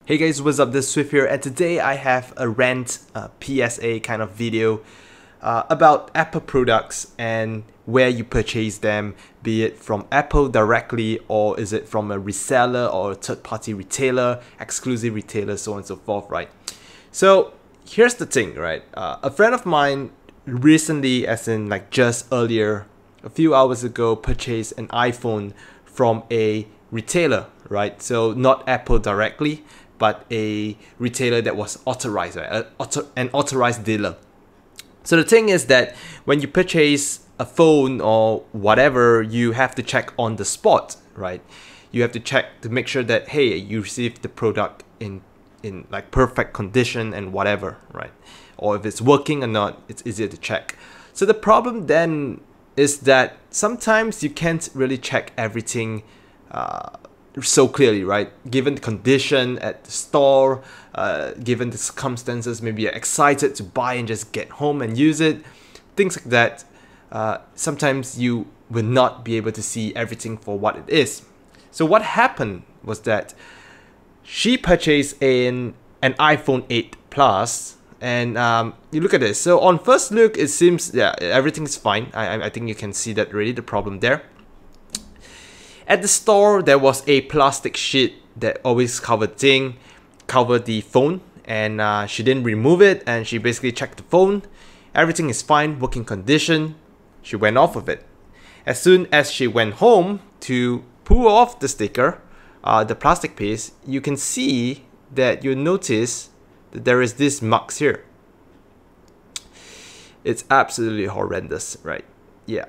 Hey guys, what's up? This is Swift here, and today I have a rant PSA kind of video about Apple products and where you purchase them, be it from Apple directly or is it from a reseller or a third-party retailer, exclusive retailer, so on and so forth, right? So here's the thing, right? A friend of mine recently, as in like just earlier, a few hours ago, purchased an iPhone from a retailer, right? So not Apple directly, but a retailer that was authorized, right? An authorized dealer. So the thing is that when you purchase a phone or whatever, you have to check on the spot, right? You have to check to make sure that, hey, you received the product in like perfect condition and whatever, right? Or if it's working or not, it's easier to check. So the problem then is that sometimes you can't really check everything so clearly, right? Given the condition at the store, given the circumstances, maybe you're excited to buy and just get home and use it, things like that. Sometimes you will not be able to see everything for what it is. So what happened was that she purchased an iPhone 8 Plus, and you look at this. So on first look, it seems, yeah, everything's fine. I think you can see that really, the problem there. At the store, there was a plastic sheet that always covered the phone, and she didn't remove it, and she basically checked the phone. Everything is fine, working condition. She went off of it. As soon as she went home to pull off the sticker, the plastic piece, you can see that you notice that there is this marks here. It's absolutely horrendous, right? Yeah.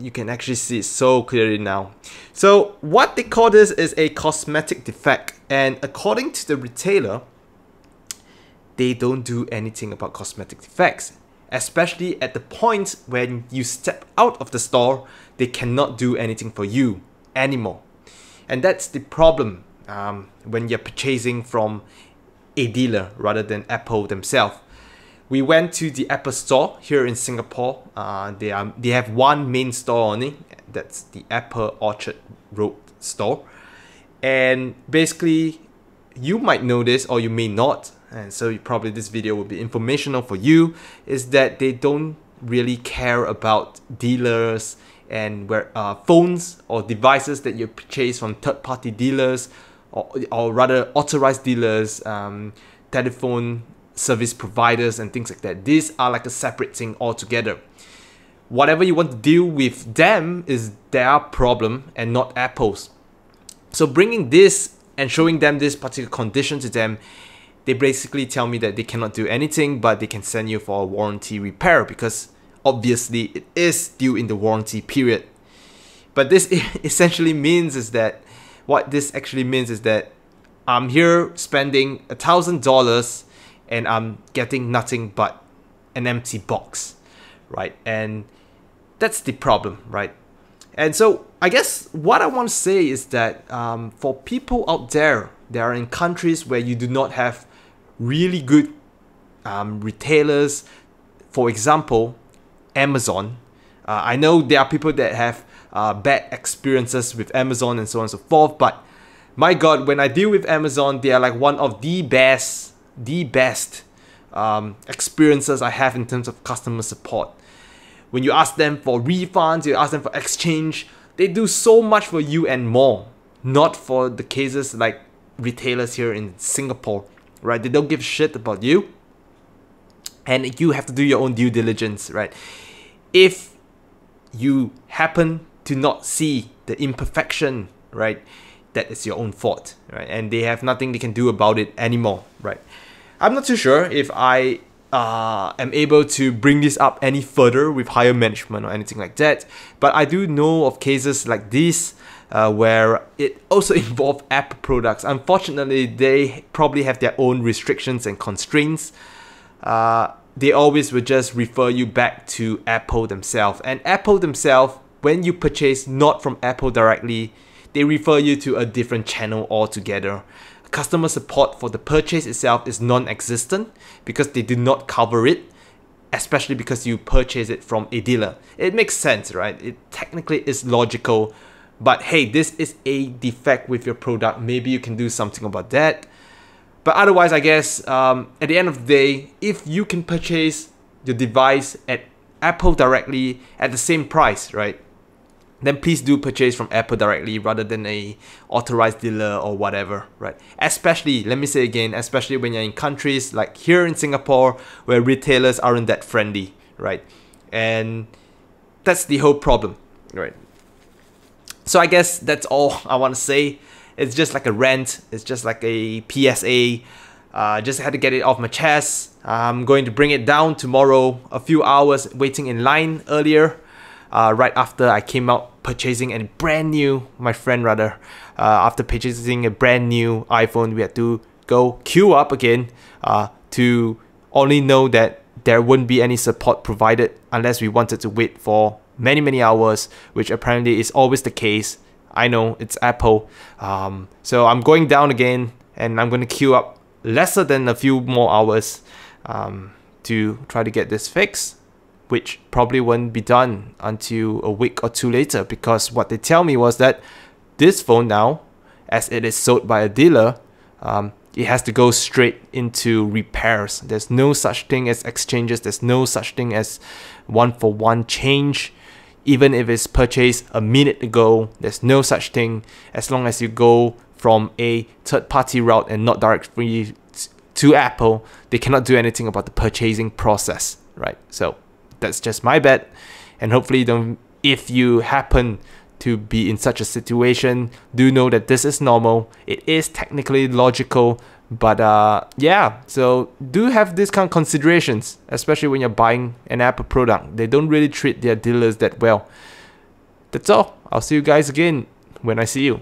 You can actually see it so clearly now. So what they call this is a cosmetic defect, and according to the retailer, they don't do anything about cosmetic defects, especially at the point when you step out of the store. They cannot do anything for you anymore, and that's the problem when you're purchasing from a dealer rather than Apple themselves. We went to the Apple store here in Singapore. They have one main store only. That's the Apple Orchard Road store. And basically, you might know this or you may not. And so probably this video will be informational for you. Is that they don't really care about dealers and where phones or devices that you purchase from third-party dealers or rather authorized dealers, telephone service providers and things like that. These are like a separate thing altogether. Whatever you want to deal with them is their problem and not Apple's. So bringing this and showing them this particular condition to them, they basically tell me that they cannot do anything, but they can send you for a warranty repair because obviously it is due in the warranty period. But this essentially means is that, what this actually means is that I'm here spending $1,000 and I'm getting nothing but an empty box, right? And that's the problem, right? And so I guess what I want to say is that for people out there that are in countries where you do not have really good retailers, for example, Amazon. I know there are people that have bad experiences with Amazon and so on and so forth, but my God, when I deal with Amazon, they are like one of the best experiences I have in terms of customer support. When you ask them for refunds, you ask them for exchange, they do so much for you and more. Not for the cases like retailers here in Singapore, right? They don't give a shit about you, and you have to do your own due diligence, right? If you happen to not see the imperfection, right, that is your own fault, right? And they have nothing they can do about it anymore, right? I'm not too sure if I am able to bring this up any further with higher management or anything like that, but I do know of cases like this where it also involved Apple products. Unfortunately, they probably have their own restrictions and constraints. They always will just refer you back to Apple themselves, and Apple themselves, when you purchase not from Apple directly, they refer you to a different channel altogether. Customer support for the purchase itself is non-existent because they do not cover it, especially because you purchase it from a dealer. It makes sense, right? It technically is logical, but hey, this is a defect with your product. Maybe you can do something about that. But otherwise, I guess at the end of the day, if you can purchase your device at Apple directly at the same price, right, then please do purchase from Apple directly rather than a authorized dealer or whatever, right? Especially, let me say again, especially when you're in countries like here in Singapore where retailers aren't that friendly, right? And that's the whole problem, right? So I guess that's all I want to say. It's just like a rant. It's just like a PSA. Just had to get it off my chest. I'm going to bring it down tomorrow. A few hours waiting in line earlier. Right after I came out purchasing a brand new, after purchasing a brand new iPhone, we had to go queue up again to only know that there wouldn't be any support provided unless we wanted to wait for many hours, which apparently is always the case. I know, it's Apple. So I'm going down again and I'm going to queue up lesser than a few more hours to try to get this fixed, which probably won't be done until a week or two later, because what they tell me was that this phone now, as it is sold by a dealer, it has to go straight into repairs. There's no such thing as exchanges. There's no such thing as one-for-one change. Even if it's purchased a minute ago, there's no such thing as long as you go from a third-party route and not directly to Apple. They cannot do anything about the purchasing process, right? So that's just my bet, and hopefully if you happen to be in such a situation, do know that this is normal. It is technically logical, but yeah, so do have these kind of considerations, especially when you're buying an Apple product. They don't really treat their dealers that well. That's all. I'll see you guys again when I see you.